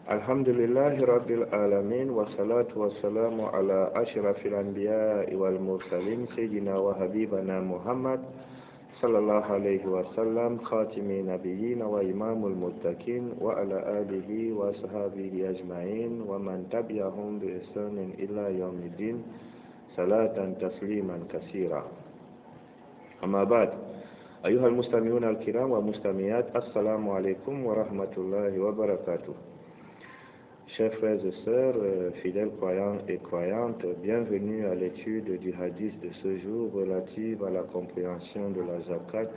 الحمد لله رب العالمين والصلاة والسلام على أشرف الأنبياء والمرسلين سيدنا وحبيبنا محمد صلى الله عليه وسلم خاتم نبيين وإمام المتقين وعلى آله وصحبه أجمعين ومن تبعهم بإحسان إلى يوم الدين صلاة تسليما كثيرا. أما بعد، أيها المستمعون الكرام والمستمعات، السلام عليكم ورحمة الله وبركاته. Chers frères et sœurs, fidèles croyants et croyantes, bienvenue à l'étude du hadith de ce jour relative à la compréhension de la zakat.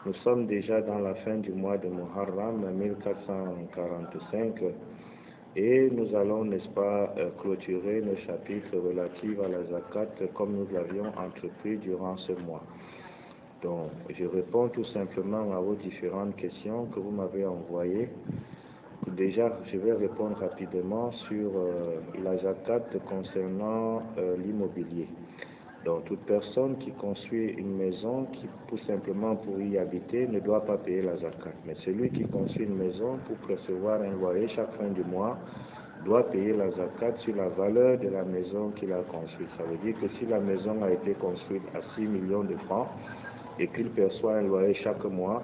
Nous sommes déjà dans la fin du mois de Muharram 1445 et nous allons, n'est-ce pas, clôturer nos chapitres relatifs à la zakat comme nous l'avions entrepris durant ce mois. Donc, je réponds tout simplement à vos différentes questions que vous m'avez envoyées. Déjà, je vais répondre rapidement sur la zakat concernant l'immobilier. Donc, toute personne qui construit une maison tout simplement pour y habiter ne doit pas payer la zakat. Mais celui qui construit une maison pour recevoir un loyer chaque fin du mois doit payer la zakat sur la valeur de la maison qu'il a construite. Ça veut dire que si la maison a été construite à 6 millions de francs et qu'il perçoit un loyer chaque mois,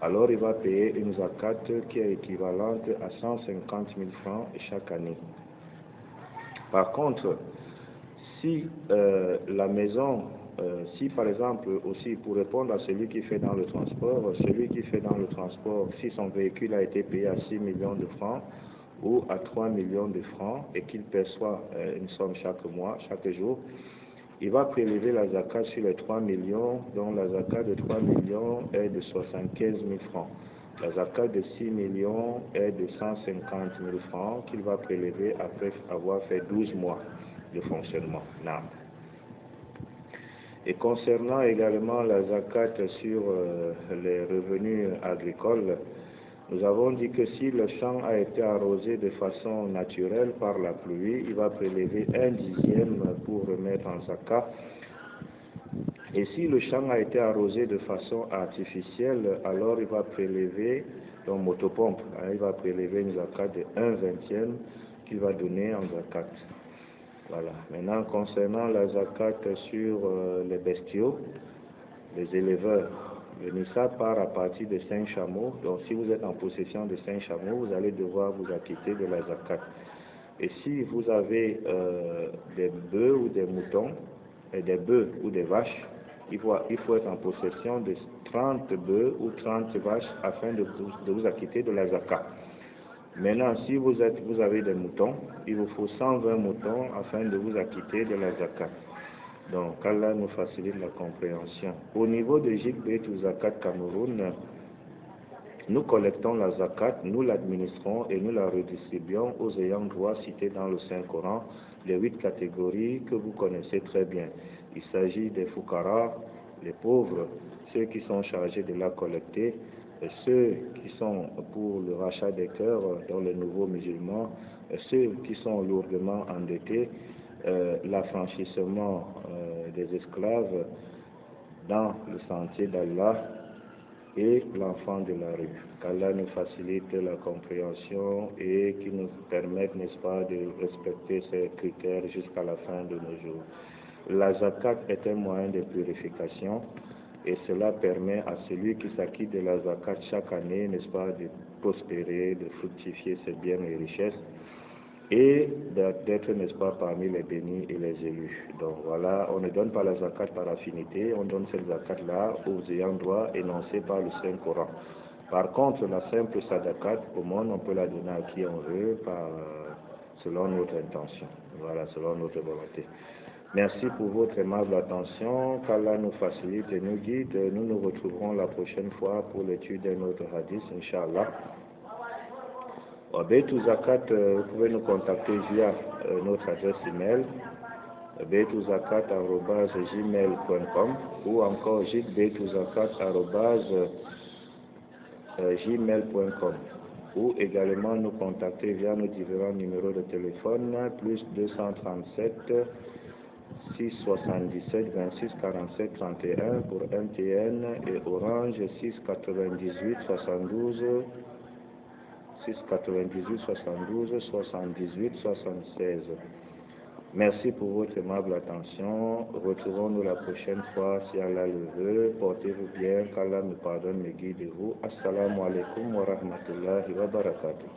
alors il va payer une zakat qui est équivalente à 150 000 francs chaque année. Par contre, si la maison, si par exemple aussi pour répondre à celui qui fait dans le transport, si son véhicule a été payé à 6 millions de francs ou à 3 millions de francs et qu'il perçoit une somme chaque mois, chaque jour, il va prélever la zakat sur les 3 millions, dont la zakat de 3 millions est de 75 000 francs. La zakat de 6 millions est de 150 000 francs qu'il va prélever après avoir fait 12 mois de fonctionnement. Non. Et concernant également la zakat sur les revenus agricoles, nous avons dit que si le champ a été arrosé de façon naturelle par la pluie, il va prélever 1/10 pour remettre en zakat. Et si le champ a été arrosé de façon artificielle, alors il va prélever, donc motopompe, il va prélever une zakat de 1/20 qu'il va donner en zakat. Voilà. Maintenant, concernant la zakat sur les bestiaux, les éleveurs, le nissab part à partir de 5 chameaux. Donc, si vous êtes en possession de 5 chameaux, vous allez devoir vous acquitter de la zakat. Et si vous avez des bœufs ou des moutons, et des bœufs ou des vaches, il faut être en possession de 30 bœufs ou 30 vaches afin de vous acquitter de la zakat. Maintenant, si vous avez des moutons, il vous faut 120 moutons afin de vous acquitter de la zakat. Donc, Allah nous facilite la compréhension. Au niveau de Jikbet ou Zakat Cameroun, nous collectons la zakat, nous l'administrons et nous la redistribuons aux ayants droit cités dans le Saint-Coran, les 8 catégories que vous connaissez très bien. Il s'agit des foukaras, les pauvres, ceux qui sont chargés de la collecter, et ceux qui sont pour le rachat des cœurs, dont les nouveaux musulmans, et ceux qui sont lourdement endettés, l'affranchissement des esclaves dans le sentier d'Allah et l'enfant de la rue. Qu'Allah nous facilite la compréhension et qui nous permette, n'est-ce pas, de respecter ces critères jusqu'à la fin de nos jours. La zakat est un moyen de purification et cela permet à celui qui s'acquitte de la zakat chaque année, n'est-ce pas, de prospérer, de fructifier ses biens et richesses et d'être, n'est-ce pas, parmi les bénis et les élus. Donc voilà, on ne donne pas la zakat par affinité, on donne cette zakat-là aux ayants droit énoncés par le Saint-Coran. Par contre, la simple sadakat, au monde, on peut la donner à qui on veut, selon notre intention, voilà, selon notre volonté. Merci pour votre aimable attention, qu'Allah nous facilite et nous guide. Nous nous retrouverons la prochaine fois pour l'étude d'un autre hadith, Inch'Allah. Beitou Zakat, vous pouvez nous contacter via notre adresse email beitouzakat@gmail.com ou encore jitbeitouzakat@gmail.com ou également nous contacter via nos différents numéros de téléphone plus 237 677 26 47 31 pour MTN et Orange 698 72 06 98 72 78 76. Merci pour votre aimable attention. Retrouvons-nous la prochaine fois si Allah le veut. Portez-vous bien, qu'Allah nous pardonne et guide vous. Assalamu alaikum wa rahmatullahi wa barakatuh.